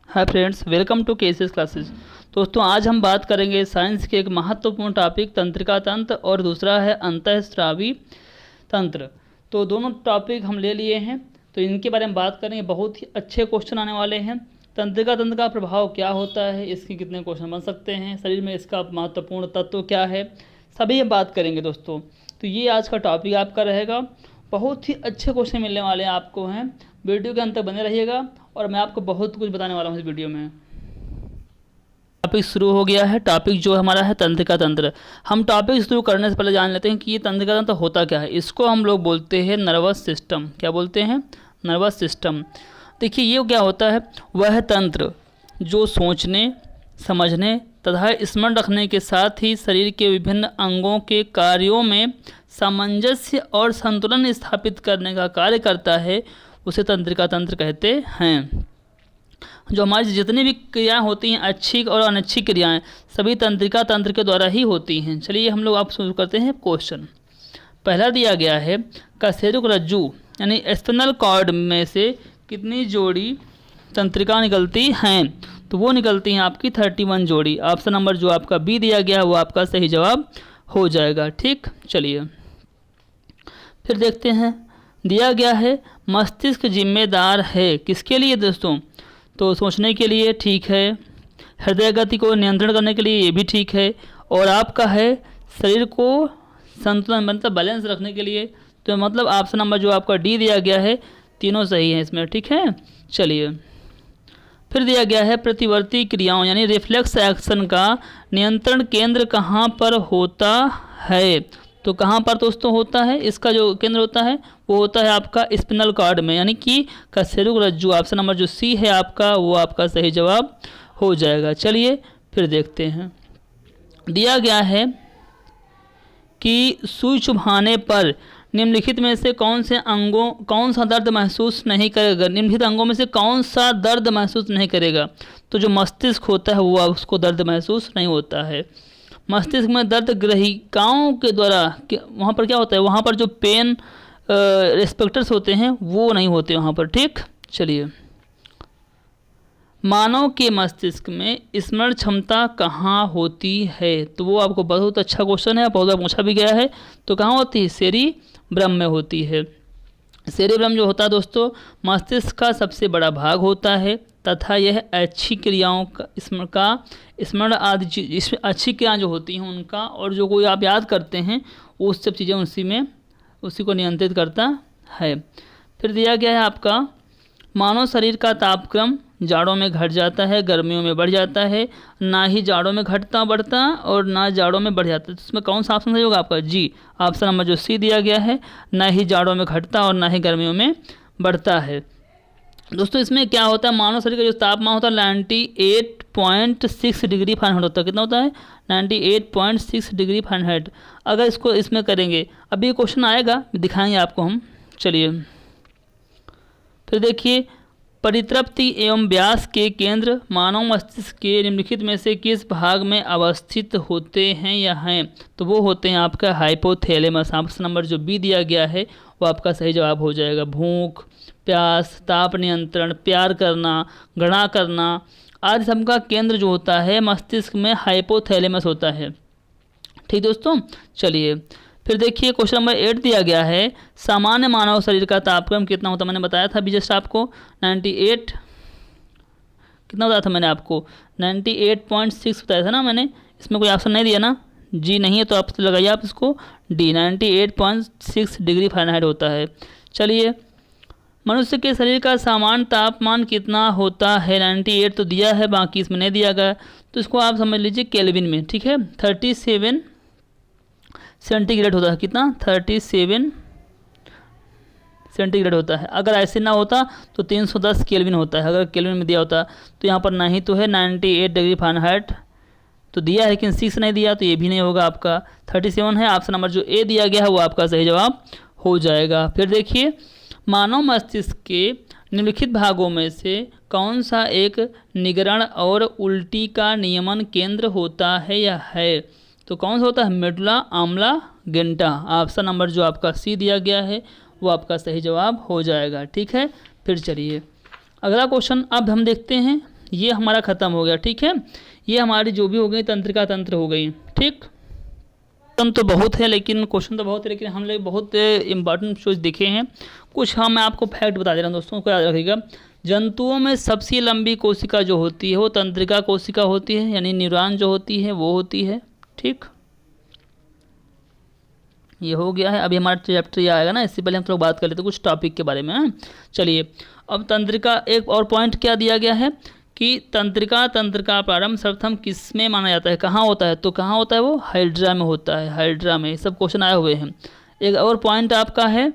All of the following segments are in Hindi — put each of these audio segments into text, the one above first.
Hi friends, welcome to cases classes. दोस्तों, आज हम बात करेंगे साइंस के एक महत्वपूर्ण टॉपिक तंत्रिका तंत्र और दूसरा है अंतःस्रावी तंत्र। तो दोनों टॉपिक हम ले लिए हैं, तो इनके बारे में बात करेंगे। बहुत ही अच्छे क्वेश्चन आने वाले हैं। तंत्रिका तंत्र का प्रभाव क्या होता है, इसके कितने क्वेश्चन बन सकते हैं, शरीर में इसका महत्वपूर्ण तत्व क्या है, सभी बात करेंगे दोस्तों। तो ये आज का टॉपिक आपका रहेगा। बहुत ही अच्छे क्वेश्चन मिलने वाले हैं आपको हैं। वीडियो के अंत तक बने रहिएगा और मैं आपको बहुत कुछ बताने वाला हूँ इस वीडियो में। टॉपिक शुरू हो गया है। टॉपिक जो हमारा है तंत्रिका तंत्र। हम टॉपिक शुरू करने से पहले जान लेते हैं कि ये तंत्रिका तंत्र होता क्या है। इसको हम लोग बोलते हैं नर्वस सिस्टम। क्या बोलते हैं? Nervous system. देखिए, ये क्या होता है, वह तंत्र जो सोचने, समझने तथा स्मरण रखने के साथ ही शरीर के विभिन्न अंगों के कार्यों में सामंजस्य और संतुलन स्थापित करने का कार्य करता है, उसे तंत्रिका तंत्र कहते हैं। जो हमारी जितनी भी क्रियाएं होती हैं, अच्छी और अनच्छी क्रियाएं, सभी तंत्रिका तंत्र के द्वारा ही होती हैं। चलिए हम लोग आप शुरू करते हैं क्वेश्चन। पहला दिया गया है, कशेरुक रज्जु यानी स्पिनल कॉर्ड में से कितनी जोड़ी तंत्रिका निकलती हैं? तो वो निकलती हैं आपकी 31 जोड़ी। ऑप्शन नंबर जो आपका बी दिया गया है वो आपका सही जवाब हो जाएगा। ठीक, चलिए फिर देखते हैं। दिया गया है, मस्तिष्क जिम्मेदार है किसके लिए दोस्तों? तो सोचने के लिए, ठीक है। हृदय गति को नियंत्रण करने के लिए, ये भी ठीक है। और आपका है शरीर को संतुलन मतलब बैलेंस रखने के लिए। तो मतलब ऑप्शन नंबर जो आपका डी दिया गया है, तीनों सही हैं इसमें। ठीक है, चलिए फिर दिया गया है, प्रतिवर्ती क्रियाओं यानी रिफ्लेक्स एक्शन का नियंत्रण केंद्र कहाँ पर होता है? तो कहाँ पर दोस्तों होता है? इसका जो केंद्र होता है वो होता है आपका स्पिनल कॉर्ड में, यानी कि कशेरुक रज्जु। ऑप्शन नंबर जो सी है आपका, वो आपका सही जवाब हो जाएगा। चलिए फिर देखते हैं। दिया गया है कि सुई चुभाने पर निम्नलिखित में से कौन सा दर्द महसूस नहीं करेगा? निम्नलिखित अंगों में से कौन सा दर्द महसूस नहीं करेगा? तो जो मस्तिष्क होता है वो उसको दर्द महसूस नहीं होता है। मस्तिष्क में दर्द ग्रहिकाओं के द्वारा वहाँ पर क्या होता है, वहाँ पर जो पेन रिसेप्टर्स होते हैं वो नहीं होते वहाँ पर। ठीक, चलिए। मानव के मस्तिष्क में स्मरण क्षमता कहाँ होती है? तो वो आपको बहुत अच्छा क्वेश्चन है, बहुत बार पूछा भी गया है। तो कहाँ होती है? सेरिब्रम में होती है। सेरिब्रम जो होता है दोस्तों, मस्तिष्क का सबसे बड़ा भाग होता है तथा यह अच्छी क्रियाओं का स्मरण आदि अच्छी क्रियाएँ जो होती हैं उनका, और जो कोई आप याद करते हैं वो सब चीज़ें उसी को नियंत्रित करता है। फिर दिया गया है आपका, मानव शरीर का तापक्रम जाड़ों में घट जाता है, गर्मियों में बढ़ जाता है। ना ही जाड़ों में घटता बढ़ता और ना जाड़ों में बढ़ जाता है। तो इसमें कौन सा ऑप्शन सही होगा आपका? जी, ऑप्शन नंबर जो सी दिया गया है, ना ही जाड़ों में घटता और ना ही गर्मियों में बढ़ता है। दोस्तों, इसमें क्या होता है, मानव शरीर का जो तापमान होता है 98.6 डिग्री फ़ारेनहाइट होता है। कितना होता है? 98.6 डिग्री फ़ारेनहाइट। अगर इसको इसमें करेंगे, अभी क्वेश्चन आएगा, दिखाएंगे आपको हम। चलिए फिर देखिए, परितृप्ति एवं व्यास के केंद्र मानव मस्तिष्क के निम्नलिखित में से किस भाग में अवस्थित होते हैं या हैं? तो वो होते हैं आपका हाइपोथैलेमस। ऑप्शन नंबर जो बी दिया गया है वो आपका सही जवाब हो जाएगा। भूख, प्यास, ताप नियंत्रण, प्यार करना, घृणा करना आदि सबका केंद्र जो होता है मस्तिष्क में हाइपोथैलेमस होता है। ठीक दोस्तों, चलिए फिर देखिए, क्वेश्चन नंबर 8 दिया गया है, सामान्य मानव शरीर का तापक्रम कितना होता है? मैंने बताया था अभी जस्ट आपको 98, कितना बताया था मैंने आपको? 98.6 बताया था ना मैंने। इसमें कोई ऑप्शन नहीं दिया ना? जी नहीं है, तो आप लगाइए आप इसको डी, 98.6 डिग्री फ़ारेनहाइट होता है। चलिए, मनुष्य के शरीर का सामान्य तापमान कितना होता है? 98 तो दिया है, बाकी इसमें नहीं दिया गया। तो इसको आप समझ लीजिए केल्विन में। ठीक है, 37 सेंटीग्रेड होता है। कितना? 37 सेंटीग्रेड होता है। अगर ऐसे ना होता तो 310 केल्विन होता है, अगर केल्विन में दिया होता। तो यहाँ पर नहीं तो है 98 डिग्री फ़ारेनहाइट तो दिया है, लेकिन 6 नहीं दिया, तो ये भी नहीं होगा आपका। 37 है। ऑप्शन नंबर जो ए दिया गया है वो आपका सही जवाब हो जाएगा। फिर देखिए, मानव मस्तिष्क के निम्नलिखित भागों में से कौन सा एक निगरण और उल्टी का नियमन केंद्र होता है या है? तो कौन सा होता है? Medulla oblongata. ऑप्शन नंबर जो आपका सी दिया गया है वो आपका सही जवाब हो जाएगा। ठीक है, फिर चलिए अगला क्वेश्चन अब हम देखते हैं। ये हमारा ख़त्म हो गया, ठीक है। ये हमारी जो भी हो गई तंत्रिका तंत्र हो गई, ठीक। क्वेश्चन तो बहुत है लेकिन हम लोग बहुत इंपॉर्टेंट चीज़ देखे हैं कुछ। हाँ, मैं आपको फैक्ट बता दे रहा हूँ दोस्तों को याद रखिएगा। जंतुओं में सबसे लंबी कोशिका जो होती है वो तंत्रिका कोशिका होती है, यानी न्यूरॉन जो होती है वो होती है, ठीक। ये हो गया है। अभी हमारा चैप्टर ये आएगा ना, इससे पहले हम थोड़ा बात कर लेते हैं कुछ टॉपिक के बारे में। चलिए, अब तंत्रिका एक और पॉइंट क्या दिया गया है कि तंत्रिका तंत्र का प्रारंभ सर्वप्रथम किस में माना जाता है, कहाँ होता है, तो कहाँ होता है वो हाइड्रा में होता है, हाइड्रा में। सब क्वेश्चन आए हुए हैं। एक और पॉइंट आपका है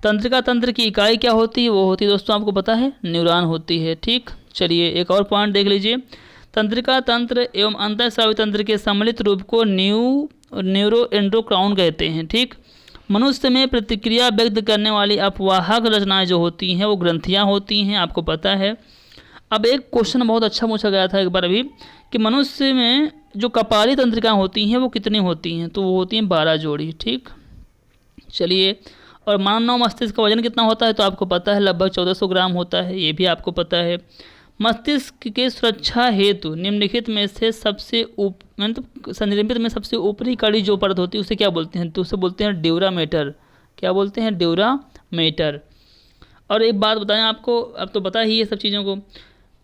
तंत्रिका तंत्र की इकाई क्या होती है, वो होती है दोस्तों आपको पता है न्यूरॉन होती है, ठीक। चलिए एक और पॉइंट देख लीजिए। तंत्रिका तंत्र एवं अंतःस्रावी तंत्र के सम्मिलित रूप को न्यूरोएंडोक्राइन कहते हैं, ठीक। मनुष्य में प्रतिक्रिया व्यक्त करने वाली अपवाहक रचनाएं जो होती हैं वो ग्रंथियां होती हैं, आपको पता है। अब एक क्वेश्चन बहुत अच्छा पूछा गया था एक बार अभी कि मनुष्य में जो कपाली तंत्रिकाएं होती हैं वो कितनी होती हैं, तो वो होती हैं 12 जोड़ी, ठीक। चलिए, और मानव मस्तिष्क का वजन कितना होता है, तो आपको पता है लगभग 1400 ग्राम होता है, ये भी आपको पता है। मस्तिष्क के सुरक्षा हेतु निम्नलिखित में से मतलब संनिर्मित में सबसे ऊपरी कड़ी जो परत होती है उसे क्या बोलते हैं, तो उसे बोलते हैं ड्यूरामेटर। क्या बोलते हैं, ड्यूरामेटर। और एक बात बताएं आपको, अब तो पता ही है सब चीज़ों को,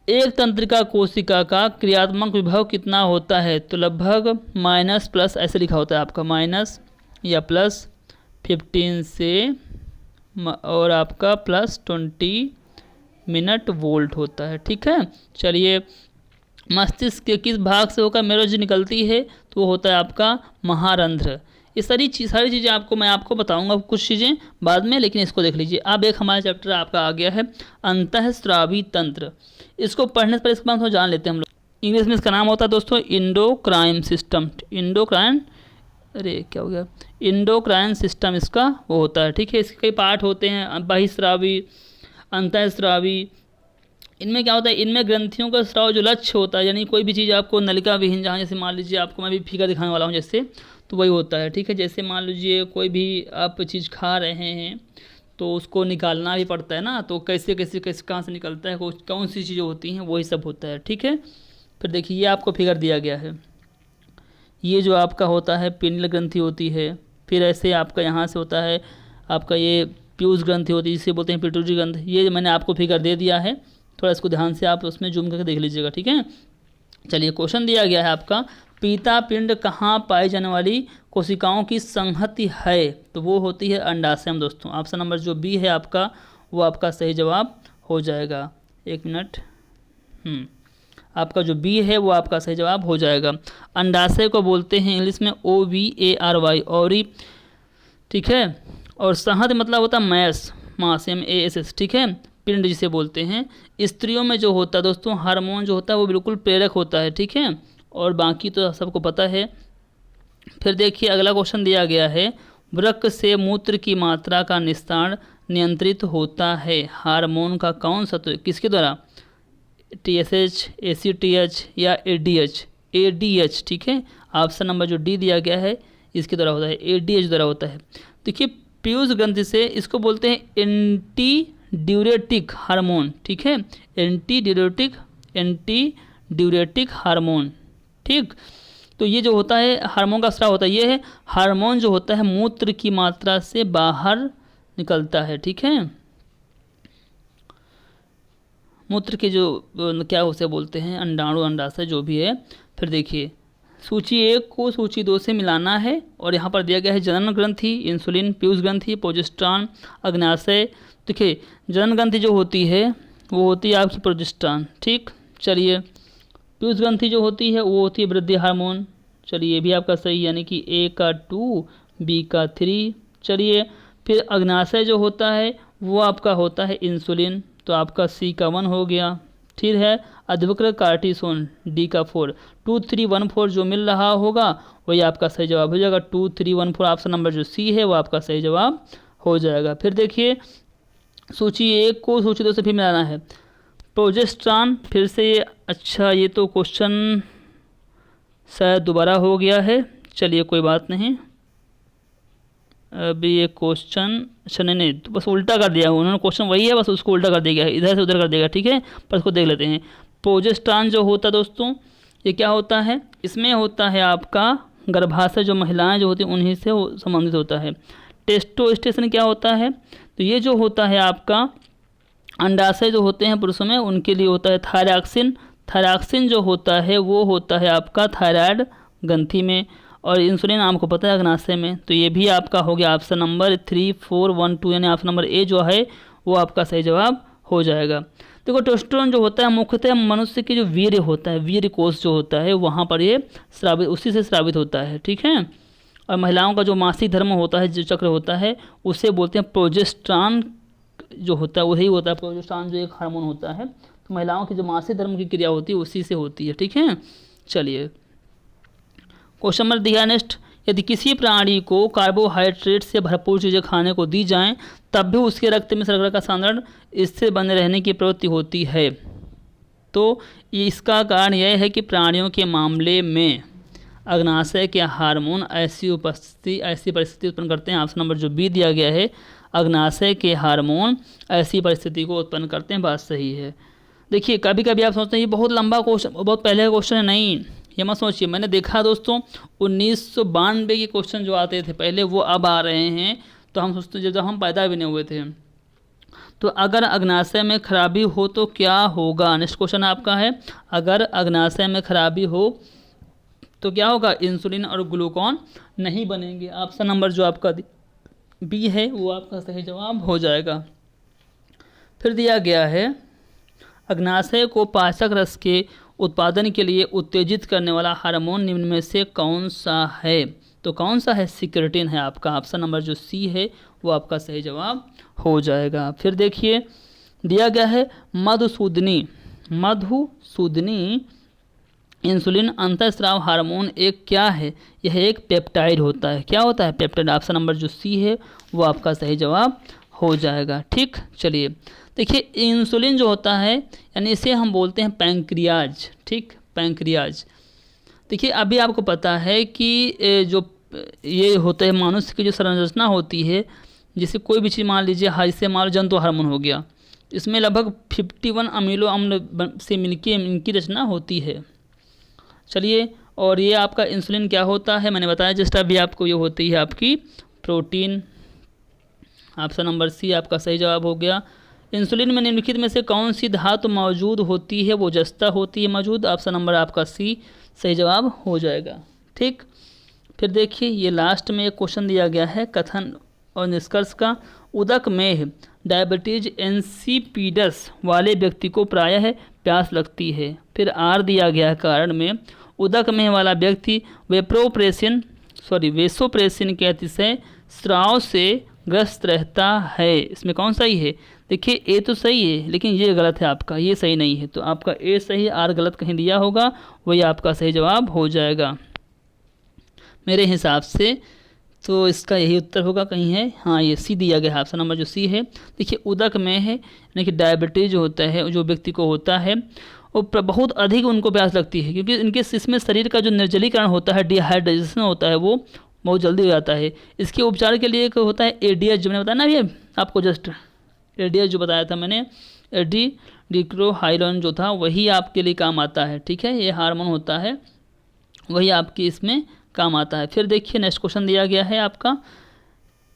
एक तंत्रिका कोशिका का क्रियात्मक विभव कितना होता है, तो लगभग माइनस प्लस ऐसे लिखा होता है आपका, माइनस या प्लस 15 से और आपका प्लस 20 मिनट वोल्ट होता है, ठीक है। चलिए, मस्तिष्क के किस भाग से होकर मेरुरज्जु निकलती है, तो वो होता है आपका महारंध्र। ये सारी चीज़ें मैं आपको बताऊंगा कुछ चीज़ें बाद में, लेकिन इसको देख लीजिए। अब एक हमारा चैप्टर आपका आ गया है अंतःस्रावी तंत्र। इसको पढ़ने से पहले इसके बारे में जान लेते हैं हम लोग। इंग्लिश में इसका नाम होता है दोस्तों इंडोक्राइन सिस्टम। इंडोक्राइन सिस्टम इसका वो होता है, ठीक है। इसके कई पार्ट होते हैं, बहिस्रावी, अंतःस्रावी। इनमें क्या होता है, इनमें ग्रंथियों का स्राव जो लक्ष्य होता है, यानी कोई भी चीज़ आपको नलिका विहीन, जहाँ जैसे मान लीजिए आपको मैं भी फिगर दिखाने वाला हूँ जैसे, तो वही होता है, ठीक है। जैसे मान लीजिए कोई भी आप चीज़ खा रहे हैं तो उसको निकालना भी पड़ता है ना, तो कैसे कैसे कैसे कहाँ से निकलता है, कौन सी चीज़ें होती हैं, वही सब होता है, ठीक है। फिर देखिए ये आपको फिगर दिया गया है, ये जो आपका होता है पिनियल ग्रंथि होती है। फिर ऐसे आपका यहाँ से होता है आपका ये पीयूष ग्रंथि होती है, जिसे बोलते हैं पिट्यूटरी ग्रंथ। ये मैंने आपको फिगर दे दिया है, थोड़ा इसको ध्यान से आप उसमें जूम करके देख लीजिएगा, ठीक है। चलिए, क्वेश्चन दिया गया है आपका, पीता पिंड कहाँ पाई जाने वाली कोशिकाओं की संहति है, तो वो होती है अंडाशय में दोस्तों। ऑप्शन नंबर जो बी है आपका, वो आपका सही जवाब हो जाएगा। एक मिनट, आपका जो बी है वो आपका सही जवाब हो जाएगा। अंडाशय को बोलते हैं इंग्लिश में OVARY, ओरी, ठीक है। और संहति मतलब होता है मैस, मास MASS, ठीक है। पिंड जिसे बोलते हैं। स्त्रियों में जो होता है दोस्तों हार्मोन जो होता है वो बिल्कुल प्रेरक होता है, ठीक है। और बाकी तो सबको पता है। फिर देखिए अगला क्वेश्चन दिया गया है, वृक्क से मूत्र की मात्रा का निस्तारण नियंत्रित होता है हार्मोन का कौन सा, तो किसके द्वारा, TSH, ACTH या ADH, ठीक है। ऑप्शन नंबर जो डी दिया गया है इसके द्वारा होता है, ADH द्वारा होता है। देखिए पीयूष ग्रंथि से इसको बोलते हैं एंटी ड्यूरेटिक हार्मोन, ठीक है। एंटी ड्यूरेटिक हार्मोन, ठीक। तो ये जो होता है हार्मोन का स्राव होता है, ये है हार्मोन जो होता है मूत्र की मात्रा से बाहर निकलता है, ठीक है। मूत्र के जो क्या उसे बोलते हैं अंडाणु, अंडाशय जो भी है। फिर देखिए सूची 1 को सूची 2 से मिलाना है, और यहाँ पर दिया गया है जनन ग्रंथि, इंसुलिन, पीयूष ग्रंथि, प्रोजेस्टेरॉन, अग्न्याशय। देखिए जनन ग्रंथि जो होती है वो होती है आपकी प्रोजेस्टेरॉन, ठीक। चलिए पीयूष ग्रंथि जो होती है वो होती है वृद्धि हार्मोन। चलिए ये भी आपका सही, यानी कि A का 2, B का 3। चलिए फिर अग्न्याशय जो होता है वो आपका होता है इंसुलिन, तो आपका C का 1 हो गया। फिर है अधवक्र कार्टिसोन, D का 4। 2, 3, 1, 4 जो मिल रहा होगा वही आपका सही जवाब हो जाएगा। 2, 3, 1, 4 ऑप्शन नंबर जो C है वो आपका सही जवाब हो जाएगा। फिर देखिए सूची 1 को सूची 2 से फिर मिलाना है। प्रोजेस्टेरॉन फिर से, अच्छा ये तो क्वेश्चन शायद दोबारा हो गया है, चलिए कोई बात नहीं। अभी ये क्वेश्चन, अच्छा नहीं तो बस उल्टा कर दिया उन्होंने, क्वेश्चन वही है बस उसको उल्टा कर दिया गया है, इधर से उधर कर देगा, ठीक है। पर इसको देख लेते हैं। प्रोजेस्टेरॉन जो होता है दोस्तों, ये क्या होता है, इसमें होता है आपका गर्भाशय, जो महिलाएं जो होती हैं उन्हीं से संबंधित होता है। टेस्टोस्टेरोन क्या होता है, तो ये जो होता है आपका अंडाशय जो होते हैं पुरुषों में, उनके लिए होता है थायरॉक्सिन। थायरॉक्सिन जो होता है वो होता है आपका थायराइड ग्रंथि में, और इंसुलिन आपको पता है अग्नाशय में। तो ये भी आपका हो गया ऑप्शन नंबर 3, 4, 1, 2, यानी ऑप्शन नंबर ए जो है वो आपका सही जवाब हो जाएगा। देखो टेस्टोस्टेरोन जो होता है मुख्यतः मनुष्य की जो वीर्य होता है, वीर्य कोष जो होता है वहाँ पर ये स्रावित, उसी से स्रावित होता है, ठीक है। और महिलाओं का जो मासिक धर्म होता है, जो चक्र होता है, उसे बोलते हैं प्रोजेस्टेरॉन जो होता है, वही होता है प्रोजेस्टेरॉन, जो एक हार्मोन होता है। तो महिलाओं की जो मासिक धर्म की क्रिया होती है उसी से होती है, ठीक है। चलिए क्वेश्चन नंबर दिया नेक्स्ट, यदि किसी प्राणी को कार्बोहाइड्रेट से भरपूर चीज़ें खाने को दी जाएं तब भी उसके रक्त में शर्करा का सांद्रण इससे बने रहने की प्रवृत्ति होती है, तो इसका कारण यह है कि प्राणियों के मामले में अग्नाशय के हार्मोन ऐसी परिस्थिति उत्पन्न करते हैं। ऑप्शन नंबर जो बी दिया गया है, अग्नाशय के हार्मोन ऐसी परिस्थिति को उत्पन्न करते हैं, बात सही है। देखिए कभी कभी आप सोचते हैं ये बहुत लंबा क्वेश्चन, बहुत पहले का क्वेश्चन है, नहीं ये मत सोचिए। मैंने देखा दोस्तों 1992 के क्वेश्चन जो आते थे पहले वो अब आ रहे हैं, तो हम सोचते जब हम पैदा भी नहीं हुए थे। तो अगर अग्नाशय में खराबी हो तो क्या होगा, नेक्स्ट क्वेश्चन आपका है, अगर अग्नाशय में खराबी हो तो क्या होगा, इंसुलिन और ग्लूकोन नहीं बनेंगे। ऑप्शन नंबर जो आपका बी है वो आपका सही जवाब हो जाएगा। फिर दिया गया है अग्नाशय को पाचक रस के उत्पादन के लिए उत्तेजित करने वाला हार्मोन निम्न में से कौन सा है, तो कौन सा है, सिक्रेटिन है आपका। ऑप्शन नंबर जो सी है वो आपका सही जवाब हो जाएगा। फिर देखिए दिया गया है मधुसूदनी इंसुलिन अंतःस्राव हार्मोन एक क्या है, यह एक पेप्टाइड होता है। क्या होता है, पेप्टाइड। ऑप्शन नंबर जो सी है वो आपका सही जवाब हो जाएगा, ठीक। चलिए देखिए इंसुलिन जो होता है यानी इसे हम बोलते हैं पैंक्रियाज, ठीक, पैंक्रियाज। देखिए अभी आपको पता है कि जो ये होता है मनुष्य की जो संरचना होती है, जैसे कोई भी चीज़ मान लीजिए, जैसे मान लो जंतु हार्मोन हो गया, इसमें लगभग 51 अमीनो अम्ल से मिलके इनकी रचना होती है। चलिए और ये आपका इंसुलिन क्या होता है, मैंने बताया जस्ट अभी आपको, ये होती है आपकी प्रोटीन। ऑप्शन नंबर सी आपका सही जवाब हो गया। इंसुलिन में निम्नलिखित में से कौन सी धातु मौजूद होती है, वो जस्ता होती है मौजूद। ऑप्शन नंबर आपका सी सही जवाब हो जाएगा, ठीक। फिर देखिए ये लास्ट में एक क्वेश्चन दिया गया है कथन और निष्कर्ष का, उदक में डायबिटीज इंसिपिडस वाले व्यक्ति को प्रायः प्यास लगती है। फिर आर दिया गया कारण में उदक में वाला व्यक्ति वेसोप्रेसिन के अतिशय स्राव से ग्रस्त रहता है। इसमें कौन सही है, देखिए ए तो सही है लेकिन ये गलत है आपका, ये सही नहीं है, तो आपका ए सही, आर गलत कहीं दिया होगा, वही आपका सही जवाब हो जाएगा मेरे हिसाब से। तो इसका यही उत्तर होगा, कहीं है, हाँ ये सी दिया गया है, ऑप्शन नंबर जो सी है। देखिए उदक में है यानी कि डायबिटीज होता है जो व्यक्ति को होता है, और बहुत अधिक उनको प्यास लगती है, क्योंकि इनके इसमें शरीर का जो निर्जलीकरण होता है, डिहाइड्रेशन होता है, वो बहुत जल्दी हो जाता है। इसके उपचार के लिए एक होता है एडीएच, जो मैंने बताया ना अभी आपको, जस्ट एडीएच जो बताया था मैंने, डिक्रोहाइलोन जो था, वही आपके लिए काम आता है, ठीक है। ये हार्मोन होता है, वही आपकी इसमें काम आता है। फिर देखिए नेक्स्ट क्वेश्चन दिया गया है आपका,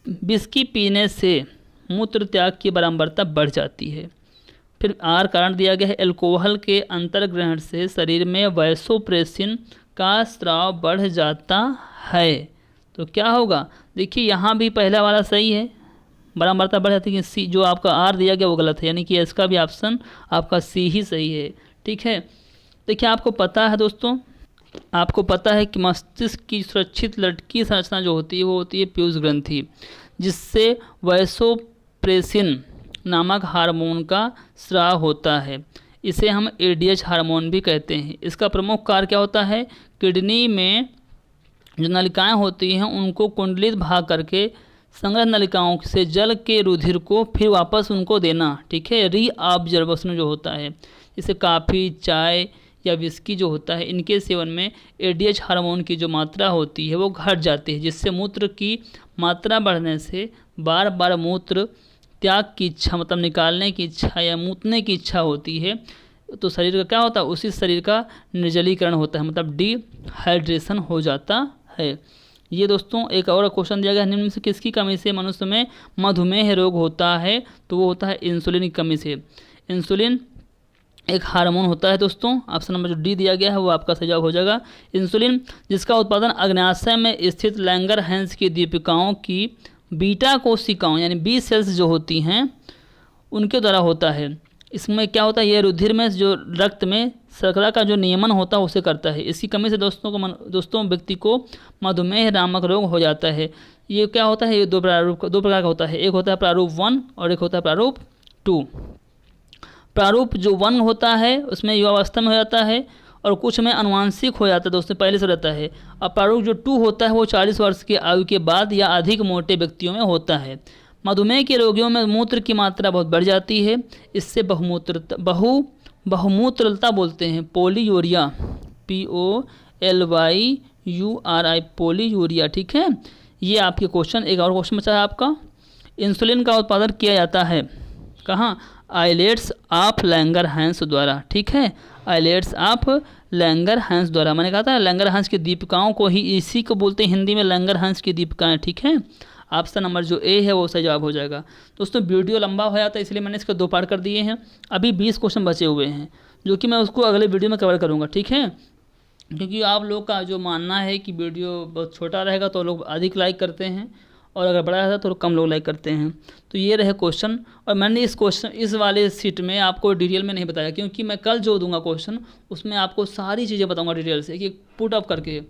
विस्की पीने से मूत्र त्याग की बारंबारता बढ़ जाती है। फिर आर कारण दिया गया है, अल्कोहल के अंतर्ग्रहण से शरीर में वैसोप्रेसिन का स्राव बढ़ जाता है। तो क्या होगा, देखिए यहाँ भी पहला वाला सही है, बारंबारता बढ़ जाती है, सी जो आपका आर दिया गया वो गलत है, यानी कि इसका भी ऑप्शन आपका सी ही सही है, ठीक है। देखिए आपको पता है दोस्तों, आपको पता है कि मस्तिष्क की सुरक्षित लटकी संरचना जो होती है वो होती है पीयूष ग्रंथि, जिससे वैसोप्रेसिन नामक हार्मोन का स्राव होता है। इसे हम एडीएच हार्मोन भी कहते हैं। इसका प्रमुख कार्य क्या होता है, किडनी में जो नलिकाएं होती हैं उनको कुंडलित भाग करके संग्रह नलिकाओं से जल के रुधिर को फिर वापस उनको देना, ठीक है, रीअब्जॉर्प्शन जो होता है। जैसे काफ़ी, चाय या विस्की जो होता है, इनके सेवन में एडीएच हार्मोन की जो मात्रा होती है वो घट जाती है, जिससे मूत्र की मात्रा बढ़ने से बार बार मूत्र त्याग की इच्छा, मतलब निकालने की इच्छा या मूतने की इच्छा होती है, तो शरीर का क्या होता है, उसी शरीर का निर्जलीकरण होता है, मतलब डिहाइड्रेशन हो जाता है। ये दोस्तों एक और क्वेश्चन दिया गया, निम्न में से किसकी कमी से मनुष्य में मधुमेह रोग होता है, तो वो होता है इंसुलिन की कमी से। इंसुलिन एक हार्मोन होता है दोस्तों, ऑप्शन नंबर जो डी दिया गया है वो आपका सही जवाब हो जाएगा। इंसुलिन जिसका उत्पादन अग्न्याशय में स्थित लैंगरहैंस की दीपिकाओं की बीटा कोशिकाओं यानी बी सेल्स जो होती हैं उनके द्वारा होता है। इसमें क्या होता है, ये रुधिर में जो रक्त में शर्करा का जो नियमन होता है उसे करता है। इसकी कमी से दोस्तों व्यक्ति को मधुमेह नामक रोग हो जाता है। ये क्या होता है, ये दो प्रकार का होता है, एक होता है प्रारूप 1 और एक होता है प्रारूप 2। प्रारूप जो 1 होता है उसमें युवावस्था में हो जाता है और कुछ में अनुवांशिक हो जाता है दोस्तों, पहले से रहता है। और प्रारूप जो 2 होता है वो 40 वर्ष की आयु के बाद या अधिक मोटे व्यक्तियों में होता है। मधुमेह के रोगियों में मूत्र की मात्रा बहुत बढ़ जाती है, इससे बहुमूत्रलता बोलते हैं, पोलीयूरिया, POLYURI पोलीयूरिया, ठीक है। ये आपके क्वेश्चन, एक और क्वेश्चन बचा है आपका, इंसुलिन का उत्पादन किया जाता है कहाँ, आइलेट्स ऑफ लैंगरहैंस द्वारा, ठीक है, आइलेट्स ऑफ लैंगरहैंस द्वारा। मैंने कहा था लैंगरहैंस की दीपिकाओं को ही इसी को बोलते हैं हिंदी में लैंगरहैंस की दीपिकाएँ, ठीक है। ऑप्शन नंबर जो ए है वो सही जवाब हो जाएगा। दोस्तों वीडियो लंबा हो जाता है इसलिए मैंने इसको 2 पार्ट कर दिए हैं। अभी 20 क्वेश्चन बचे हुए हैं जो कि मैं उसको अगले वीडियो में कवर करूँगा, ठीक है। क्योंकि आप लोग का जो मानना है कि वीडियो बहुत छोटा रहेगा तो लोग अधिक लाइक करते हैं और अगर बड़ा रहता है तो कम लोग लाइक करते हैं। तो ये रहे क्वेश्चन, और मैंने इस वाले सीट में आपको डिटेल में नहीं बताया क्योंकि मैं कल जो दूंगा क्वेश्चन उसमें आपको सारी चीज़ें बताऊँगा डिटेल से, कि पुट अप करके।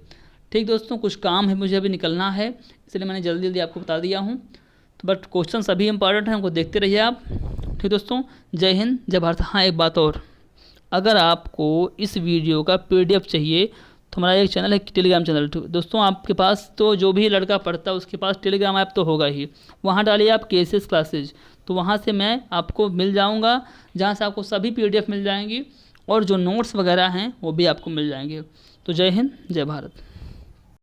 ठीक दोस्तों, कुछ काम है मुझे अभी निकलना है इसलिए मैंने जल्दी जल्दी आपको बता दिया हूँ। तो बट क्वेश्चन सभी इंपॉर्टेंट हैं, उनको देखते रहिए आप। ठीक दोस्तों, जय हिंद जय भारत। हाँ एक बात और, अगर आपको इस वीडियो का PDF चाहिए तो हमारा एक चैनल है टेलीग्राम चैनल। दोस्तों आपके पास तो जो भी लड़का पढ़ता है उसके पास टेलीग्राम ऐप तो होगा ही, वहाँ डालिए आप KCS क्लासेज, तो वहाँ से मैं आपको मिल जाऊँगा, जहाँ से आपको सभी PDF मिल जाएंगी और जो नोट्स वगैरह हैं वो भी आपको मिल जाएंगे। तो जय हिंद जय भारत।